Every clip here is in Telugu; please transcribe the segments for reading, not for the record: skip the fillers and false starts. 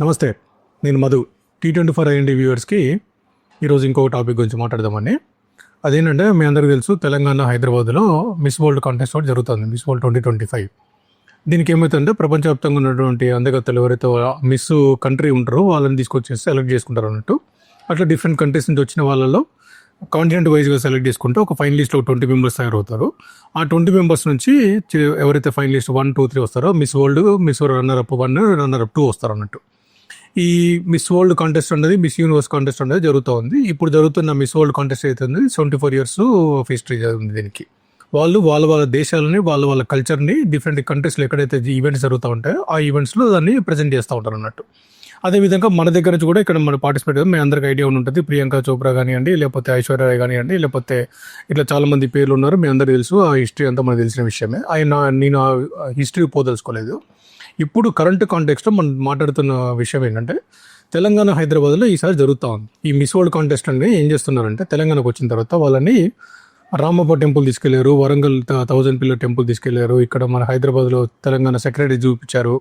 నమస్తే, నేను మధు. T24 ఐఎన్డి వ్యూవర్స్కి ఈరోజు ఇంకొక టాపిక్ గురించి మాట్లాడదామని. అదేంటంటే మీ అందరికీ తెలుసు, తెలంగాణ హైదరాబాద్లో మిస్ వరల్డ్ కాంటెస్ట్ ఒకటి జరుగుతుంది, మిస్ వరల్డ్ 2025. దీనికి ఏమవుతుందంటే ప్రపంచవ్యాప్తంగా ఉన్నటువంటి అందగత్తలు ఎవరైతే మిస్ కంట్రీ ఉంటారో వాళ్ళని తీసుకొచ్చేసి సెలెక్ట్ చేసుకుంటారు అన్నట్టు. అట్లా డిఫరెంట్ కంట్రీస్ నుంచి వచ్చిన వాళ్ళలో కాంటినెంట్ వైజ్గా సెలెక్ట్ చేసుకుంటే ఒక ఫైనలిస్ట్లో 20 మెంబర్స్ తయారవుతారు. ఆ 20 మెంబర్స్ నుంచి ఎవరైతే ఫైనలిస్ట్ 1, 2, 3 వస్తారో miss world, miss runner up 1, runner up 2 వస్తారు అన్నట్టు. ఈ మిస్ వరల్డ్ కాంటెస్ట్ అనేది, మిస్ యూనివర్స్ కాంటెస్ట్ అనేది జరుగుతూ ఉంది. ఇప్పుడు జరుగుతున్న మిస్ వరల్డ్ కాంటెస్ట్ అవుతుంది 74 years ఆఫ్ హిస్టరీ ఉంది దీనికి. వాళ్ళు వాళ్ళ దేశాలని, వాళ్ళ కల్చర్ని డిఫరెంట్ కంట్రీస్లో ఎక్కడైతే ఈవెంట్స్ జరుగుతూ ఉంటాయో ఆ ఈవెంట్స్లో దాన్ని ప్రజెంట్ చేస్తూ ఉంటారు అన్నట్టు. అదేవిధంగా మన దగ్గర నుంచి కూడా ఇక్కడ మన పార్టిసిపేట్ మీ అందరికి ఐడియా ఉంటుంది. ప్రియాంక చోప్రా కానివ్వండి, లేకపోతే ఐశ్వర్య రాయ్ కానివ్వండి, లేకపోతే ఇట్లా చాలామంది పేర్లు ఉన్నారు, మీ అందరికీ తెలుసు. ఆ హిస్టరీ అంతా మనకు తెలిసిన విషయమే. నేను ఆ హిస్టరీ పోదలుచుకోలేదు. ఇప్పుడు కరెంట్ కాంటెక్స్ట్లో మనం మాట్లాడుతున్న విషయం ఏంటంటే, తెలంగాణ హైదరాబాద్లో ఈసారి జరుగుతూ ఉంది ఈ మిస్ వరల్డ్ కాంటెస్ట్. అని ఏం చేస్తున్నారంటే, తెలంగాణకు వచ్చిన తర్వాత వాళ్ళని రామప్ప టెంపుల్ తీసుకెళ్లారు, వరంగల్ 1000 పిల్లర్ టెంపుల్ తీసుకెళ్లారు, ఇక్కడ మన హైదరాబాద్లో తెలంగాణ సెక్రటరీ చూపించారు,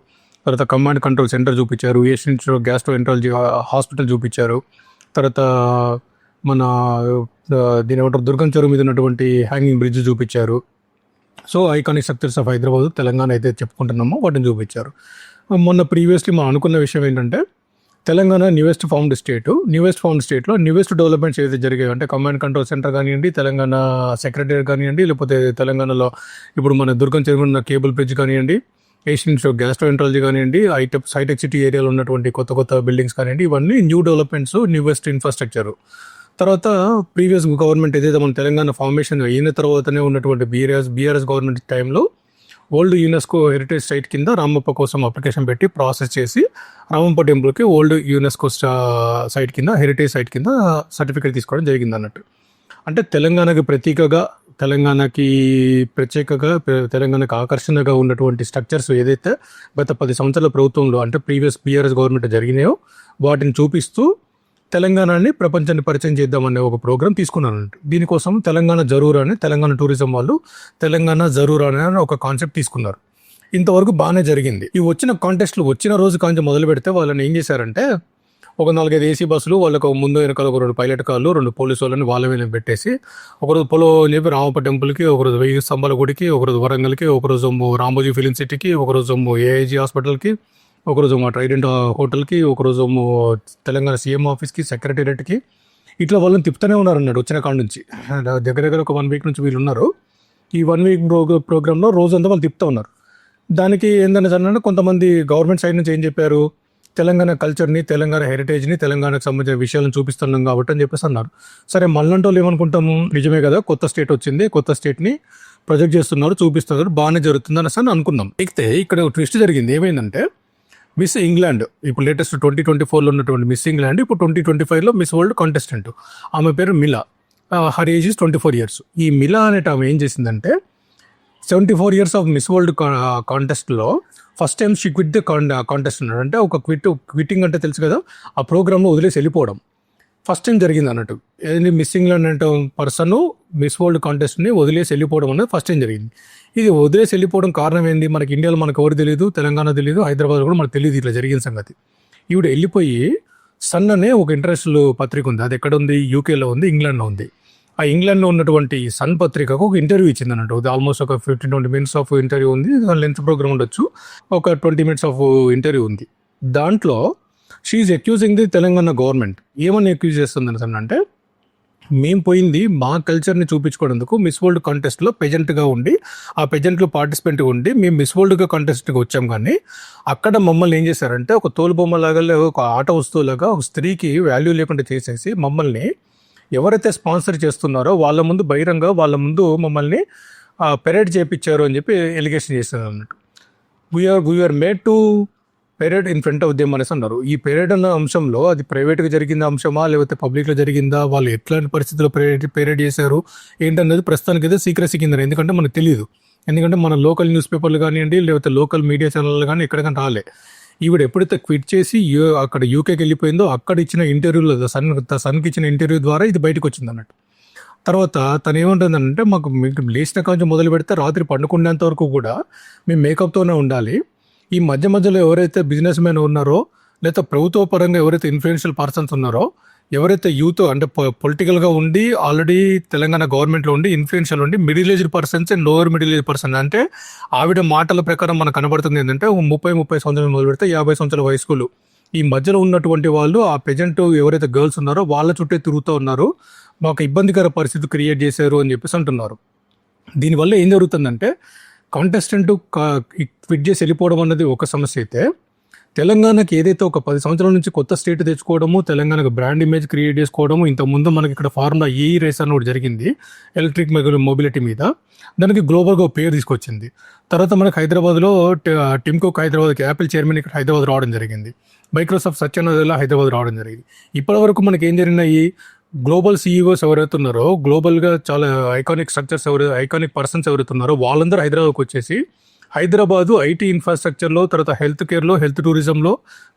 తర్వాత కమాండ్ కంట్రోల్ సెంటర్ చూపించారు, Asian institute of gastroenterology hospital చూపించారు, తర్వాత మన దీని ఏమంటారు దుర్గం చెరువు మీద ఉన్నటువంటి హ్యాంగింగ్ బ్రిడ్జ్ చూపించారు. So iconic structures of Hyderabad Telangana అయితే చెప్పుకుంటున్నామో వాటిని చూపించారు. మొన్న ప్రీవియస్లీ మనం అనుకున్న విషయం ఏంటంటే, తెలంగాణ న్యూయెస్ట్ ఫౌండ్ స్టేట్లో న్యూయెస్ట్ డెవలప్మెంట్స్ ఏదైతే జరిగాయి అంటే, కమాండ్ కంట్రోల్ సెంటర్ కానివ్వండి, తెలంగాణ సెక్రటరీ కానివ్వండి, లేకపోతే తెలంగాణలో ఇప్పుడు మన దుర్గం చెరువు ఉన్న కేబుల్ బ్రిడ్జ్ కానివ్వండి, ఏషియన్ ఇన్స్టిట్యూట్ ఆఫ్ గ్యాస్ట్రోఎంట్రాలజీ కానివ్వండి, హైటెక్ సిటీ ఏరియాలో ఉన్నటువంటి కొత్త బిల్డింగ్స్ కానివ్వండి, ఇవన్నీ న్యూ డెవలప్మెంట్స్, న్యూయెస్ట్ ఇన్ఫ్రాస్ట్రక్చర్. తర్వాత ప్రీవియస్ గవర్నమెంట్ ఏదైతే మన తెలంగాణ ఫార్మేషన్ అయిన తర్వాతనే ఉన్నటువంటి బీఆర్ఎస్ గవర్నమెంట్ టైంలో ఓల్డ్ యునెస్కో హెరిటేజ్ సైట్ కింద రామప్ప కోసం అప్లికేషన్ పెట్టి ప్రాసెస్ చేసి రామప్ప టెంపుల్కి ఓల్డ్ యునెస్కో సైట్ కింద, హెరిటేజ్ సైట్ కింద సర్టిఫికేట్ తీసుకోవడం జరిగింది అన్నట్టు. అంటే తెలంగాణకి ప్రత్యేకంగా, తెలంగాణకు ఆకర్షణగా ఉన్నటువంటి స్ట్రక్చర్స్ ఏదైతే గత 10 సంవత్సరాల ప్రభుత్వంలో అంటే ప్రీవియస్ బీఆర్ఎస్ గవర్నమెంట్ జరిగినాయో వాటిని చూపిస్తూ తెలంగాణని ప్రపంచాన్ని పరిచయం చేద్దామనే ఒక ప్రోగ్రామ్ తీసుకున్నాను. దీనికోసం తెలంగాణ టూరిజం వాళ్ళు తెలంగాణ జరూర్ అనే ఒక కాన్సెప్ట్ తీసుకున్నారు. ఇంతవరకు బాగానే జరిగింది. ఈ వచ్చిన కాంటెస్ట్లు వచ్చిన రోజు కాంచెం మొదలు పెడితే వాళ్ళని ఏం చేశారంటే, ఒక 4-5 ఏసీ బస్సులు, వాళ్ళకు ముందు వెనకాల ఒక 2 పైలట్ కార్లు, 2 పోలీసు వాళ్ళని వాళ్ళ మీద పెట్టేసి, ఒకరోజు పొలో అని చెప్పి రామప్ప టెంపుల్కి, ఒకరోజు 1000 స్తంభాల గుడికి, ఒకరోజు వరంగల్కి, ఒకరోజు రామోజీ ఫిలిం సిటీకి, ఒకరోజు ఏఐజీ హాస్పిటల్కి, ఒకరోజు మా ట్రైడెంట్ హోటల్కి, ఒకరోజు తెలంగాణ సీఎం ఆఫీస్కి, సెక్రటేరియట్కి, ఇట్లా వాళ్ళని తిప్పుతూనే ఉన్నారు అన్నాడు వచ్చిన కాడ నుంచి. దగ్గర ఒక 1 వీక్ నుంచి వీళ్ళు ఉన్నారు. ఈ 1 వీక్ ప్రోగ్రాంలో రోజంతా వాళ్ళు తిప్పుతూ ఉన్నారు. దానికి ఏంటంటే కొంతమంది గవర్నమెంట్ సైడ్ నుంచి ఏం చెప్పారు, తెలంగాణ కల్చర్ని, తెలంగాణ హెరిటేజ్ని, తెలంగాణకు సంబంధించిన విషయాలను చూపిస్తున్నాం కాబట్టి అని చెప్పేసి అన్నారు. సరే, మళ్ళంటి వాళ్ళు ఏమనుకుంటాము, నిజమే కదా, కొత్త స్టేట్ వచ్చింది, కొత్త స్టేట్ని ప్రొజెక్ట్ చేస్తున్నారు, చూపిస్తున్నారు, బాగానే జరుగుతుంది అని అనుకున్నాం. అయితే ఇక్కడ ట్విస్ట్ జరిగింది. ఏమైందంటే, మిస్ ఇంగ్లాండ్, ఇప్పుడు లేటెస్ట్ 2024లో ఉన్నటువంటి మిస్ ఇంగ్లాండ్ ఇప్పుడు 2025లో మిస్ వరల్డ్ కాంటెస్టెంట్. ఆమె పేరు Mila. Her age is 24 years. ఈ మిలా అనేట ఆమె ఏం చేసిందంటే, 74 years ఆఫ్ మిస్ వరల్డ్ కాంటెస్ట్లో first time she quit the contest అన్నాడు. అంటే ఒక క్విట్టింగ్ అంటే తెలుసు కదా, ఆ ప్రోగ్రామ్లో వదిలేసి వెళ్ళిపోవడం ఫస్ట్ టైం జరిగింది అన్నట్టు. ఏది మిస్ ఇంగ్లాండ్ అంటే పర్సన్ మిస్ వరల్డ్ కాంటెస్ట్ని వదిలేసి వెళ్ళిపోవడం అనేది ఫస్ట్ టైం జరిగింది. ఇది వదిలేసి వెళ్ళిపోవడం కారణం ఏంది, మనకి ఇండియాలో మనకు ఎవరు తెలియదు, తెలంగాణ తెలియదు, హైదరాబాద్ కూడా మనకు తెలియదు ఇట్లా జరిగిన సంగతి. ఈవిడ వెళ్ళిపోయి సన్ అనే ఒక ఇంటర్నేషనల్ పత్రిక ఉంది, అది ఎక్కడ ఉంది, యూకేలో ఉంది, ఇంగ్లాండ్లో ఉంది. ఆ ఇంగ్లాండ్లో ఉన్నటువంటి సన్ పత్రికకు ఒక ఇంటర్వ్యూ ఇచ్చింది అన్నట్టు. ఆల్మోస్ట్ ఒక 15-20 minutes ఆఫ్ ఇంటర్వ్యూ ఉంది. లెంత్ ప్రోగ్రామ్ ఉండొచ్చు, ఒక 20 minutes ఆఫ్ ఇంటర్వ్యూ ఉంది. దాంట్లో she accusing the Telangana government. ఏమని అక్యూజ్ చేస్తుంది అంటే, మేము పోయింది మా కల్చర్ని చూపించుకోవడానికి మిస్ వరల్డ్ కాంటెస్ట్లో పెజెంట్గా ఉండి, ఆ పెజెంట్లో పార్టిసిపెంట్గా ఉండి మేము మిస్ వరల్డ్గా కాంటెస్ట్గా వచ్చాం. కానీ అక్కడ మమ్మల్ని ఏం చేశారంటే, ఒక తోలుబొమ్మలాగా, ఒక ఆట వస్తువులాగా, ఒక స్త్రీకి వాల్యూ లేకుండా చేసేసి మమ్మల్ని ఎవరైతే స్పాన్సర్ చేస్తున్నారో వాళ్ళ ముందు మమ్మల్ని పెరేడ్ చేయించారు అని చెప్పి ఎలిగేషన్ చేస్తారు అన్నట్టు. We are made to parade in front of them అనేసి అన్నారు. ఈ పెరేడ్ అన్న అంశంలో అది ప్రైవేట్గా జరిగిందా అంశమా, లేకపోతే పబ్లిక్లో జరిగిందా, వాళ్ళు ఎట్లాంటి పరిస్థితుల్లో పెరేడ్ చేశారు ఏంటన్నది ప్రస్తుతానికి అయితే సీక్రెసీ కింద. ఎందుకంటే మనకు తెలియదు. ఎందుకంటే మన లోకల్ న్యూస్ పేపర్లు కానివ్వండి, లేకపోతే లోకల్ మీడియా ఛానళ్ళు కానీ ఎక్కడికంటే రాలే. ఈవిడ ఎప్పుడైతే క్విట్ చేసి అక్కడ యూకేకి వెళ్ళిపోయిందో, అక్కడ ఇచ్చిన ఇంటర్వ్యూలో సన్కి ఇచ్చిన ఇంటర్వ్యూ ద్వారా ఇది బయటకు వచ్చింది అన్నట్టు. తర్వాత తను ఏమంటుందంటే, మీకు లేచిన కాంచెం మొదలు పెడితే రాత్రి పండుకునేంత వరకు కూడా మేము మేకప్తోనే ఉండాలి. ఈ మధ్యలో ఎవరైతే బిజినెస్ మ్యాన్ ఉన్నారో లేదా ప్రభుత్వ పరంగా ఎవరైతే ఇన్ఫ్లుయెన్షియల్ పర్సన్స్ ఉన్నారో, ఎవరైతే యూత్ అంటే పొలిటికల్గా ఉండి ఆల్రెడీ తెలంగాణ గవర్నమెంట్లో ఉండి ఇన్ఫ్లుయెన్షియల్ ఉండి middle aged persons and lower middle age person, అంటే ఆవిడ మాటల ప్రకారం మనకు కనబడుతుంది ఏంటంటే 30 సంవత్సరాలు మొదలు పెడితే 50 సంవత్సరాల వయస్కులు ఈ మధ్యలో ఉన్నటువంటి వాళ్ళు ఆ ప్రజెంట్ ఎవరైతే గర్ల్స్ ఉన్నారో వాళ్ళ చుట్టే తిరుగుతూ ఉన్నారు, మాకు ఇబ్బందికర పరిస్థితి క్రియేట్ చేశారు అని చెప్పేసి అంటున్నారు. దీనివల్ల ఏం జరుగుతుందంటే కాంటెస్టెంట్ క్విట్ చేసి వెళ్ళిపోవడం అన్నది ఒక సమస్య అయితే, తెలంగాణకి ఏదైతే ఒక 10 సంవత్సరాల నుంచి కొత్త స్టేట్ తెచ్చుకోవడము, తెలంగాణకు బ్రాండ్ ఇమేజ్ క్రియేట్ చేసుకోవడము, ఇంతకుముందు మనకి ఇక్కడ ఫార్ములా ఈ రేస్ అని ఒకటి జరిగింది ఎలక్ట్రిక్ మొబిలిటీ మీద, దానికి గ్లోబల్గా పేరు తీసుకొచ్చింది. తర్వాత మనకి హైదరాబాద్లో టిమ్ కుక్ హైదరాబాద్కి యాపిల్ చైర్మన్ ఇక్కడ హైదరాబాద్ రావడం జరిగింది, మైక్రోసాఫ్ట్ సత్యనాదెల్లా హైదరాబాద్ రావడం జరిగింది. ఇప్పటివరకు మనకి ఏం జరిగినాయి, గ్లోబల్ సీఈఓస్ ఎవరైతే ఉన్నారో, గ్లోబల్గా చాలా ఐకానిక్ స్ట్రక్చర్స్ ఐకానిక్ పర్సన్స్ ఎవరైతే ఉన్నారో వాళ్ళందరూ హైదరాబాద్కి వచ్చేసి హైదరాబాదు ఐటీ ఇన్ఫ్రాస్ట్రక్చర్లో, తర్వాత హెల్త్ కేర్లో, హెల్త్ టూరిజంలో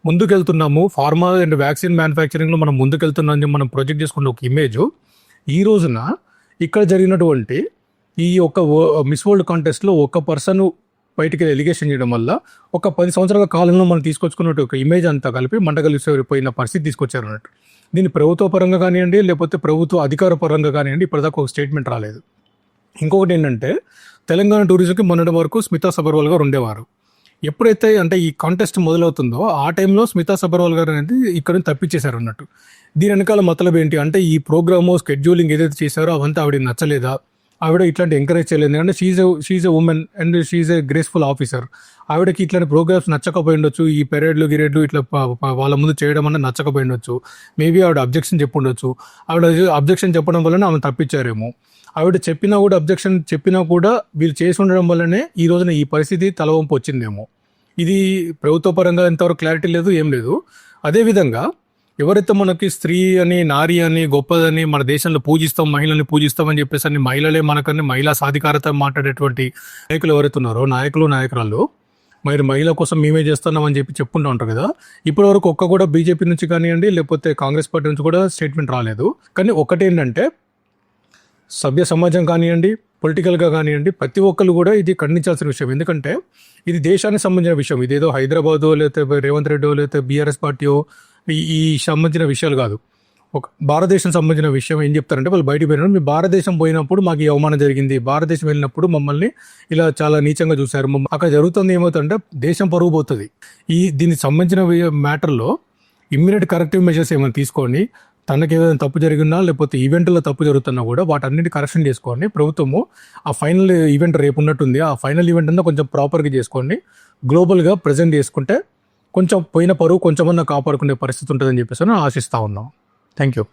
ముందుకెళ్తున్నాము, ఫార్మా అండ్ వ్యాక్సిన్ మ్యానుఫ్యాక్చరింగ్లో మనం ముందుకెళ్తున్నామని మనం ప్రొజెక్ట్ చేసుకున్న ఒక ఇమేజ్ ఈ రోజున ఇక్కడ జరిగినటువంటి ఈ ఒక మిస్ వరల్డ్ కాంటెస్ట్లో ఒక పర్సన్ బయటికి ఎలిగేషన్ చేయడం వల్ల ఒక 10 సంవత్సరాల కాలంలో మనం తీసుకొచ్చుకున్నట్టు ఒక ఇమేజ్ అంతా కలిపి మంటగలిసిపోయిన పరిస్థితి తీసుకొచ్చారు అన్నట్టు. దీన్ని ప్రభుత్వ పరంగా కానివ్వండి, లేకపోతే ప్రభుత్వ అధికార పరంగా కానివ్వండి, ఇప్పటిదాకా ఒక స్టేట్మెంట్ రాలేదు. ఇంకొకటి ఏంటంటే, తెలంగాణ టూరిజంకి మొన్నటి వరకు స్మితా సబర్వాల్ గారు ఉండేవారు. ఎప్పుడైతే అంటే ఈ కాంటెస్ట్ మొదలవుతుందో ఆ టైంలో స్మితా సబర్వాల్ గారు అనేది ఇక్కడ నుంచి తప్పించేశారు అన్నట్టు. దీని వెనకాల మతలబ్ ఏంటి అంటే, ఈ ప్రోగ్రాము స్కెడ్యూలింగ్ ఏదైతే చేశారో అవంతా ఆవిడకి నచ్చలేదా, ఆవిడ ఇట్లాంటి ఎంకరేజ్ చేయలేదు, అంటే she's a women and she's a graceful officer, ఆవిడకి ఇట్లాంటి ప్రోగ్రామ్స్ నచ్చకపోయి ఉండొచ్చు, ఈ పెరేడ్లు గిరేడ్లు ఇట్లా వాళ్ళ ముందు చేయడం అన్న నచ్చకపోయి ఉండొచ్చు, మేబీ ఆవిడ అబ్జెక్షన్ చెప్పుండొచ్చు, ఆవిడ అబ్జెక్షన్ చెప్పడం వల్లనే ఆమె తప్పించారేమో. ఆవిడ చెప్పినా కూడా వీళ్ళు చేసి ఉండడం వల్లనే ఈ రోజున ఈ పరిస్థితి తలవంపు వచ్చిందేమో. ఇది ప్రభుత్వ పరంగా ఎంతవరకు క్లారిటీ లేదు, ఏం లేదు. అదేవిధంగా ఎవరైతే మనకి స్త్రీ అని, నారి అని, గొప్పదని మన దేశంలో పూజిస్తాం, మహిళల్ని పూజిస్తామని చెప్పేసి అని మహిళలే మనకని మహిళా సాధికారత మాట్లాడేటువంటి నాయకులు ఎవరైతే ఉన్నారో, నాయకురాళ్ళు మరి మహిళల కోసం మేమే చేస్తున్నామని చెప్పి చెప్పుకుంటూ ఉంటారు కదా. ఇప్పటి వరకు ఒక్క కూడా బీజేపీ నుంచి కానివ్వండి, లేకపోతే కాంగ్రెస్ పార్టీ నుంచి కూడా స్టేట్మెంట్ రాలేదు. కానీ ఒకటేంటంటే, సభ్య సమాజం కానివ్వండి, పొలిటికల్గా కానివ్వండి, ప్రతి ఒక్కరు కూడా ఇది ఖండించాల్సిన విషయం. ఎందుకంటే ఇది దేశానికి సంబంధించిన విషయం. ఇదేదో హైదరాబాదో లేకపోతే రేవంత్ రెడ్డో లేకపోతే బీఆర్ఎస్ పార్టీయో ఈ సంబంధించిన విషయాలు కాదు. ఒక భారతదేశం సంబంధించిన విషయం. ఏం చెప్తారంటే, వాళ్ళు బయటకు పోయినప్పుడు మీ భారతదేశం పోయినప్పుడు మాకు ఈ అవమానం జరిగింది, భారతదేశం వెళ్ళినప్పుడు మమ్మల్ని ఇలా చాలా నీచంగా చూశారు, అక్కడ జరుగుతుంది ఏమవుతుందంటే దేశం పరుగు పోతుంది. దీనికి సంబంధించిన మ్యాటర్లో ఇమ్మీడియట్ కరెక్టివ్ మెజర్స్ ఏమైనా తీసుకోండి. తనకి ఏదైనా తప్పు జరిగినా లేకపోతే ఈవెంట్లో తప్పు జరుగుతున్నా కూడా వాటన్నిటి కరెక్షన్ చేసుకోండి. ప్రభుత్వము ఆ ఫైనల్ ఈవెంట్ రేపు ఉన్నట్టుంది, ఆ ఫైనల్ ఈవెంట్ అంతా కొంచెం ప్రాపర్గా చేసుకోండి. గ్లోబల్గా ప్రజెంట్ చేసుకుంటే కొంచెం పోయిన పరువు కొంచెమన్నా కాపాడుకునే పరిస్థితి ఉంటుందని చెప్పేసి ఆశిస్తూ ఉన్నాం. Thank you.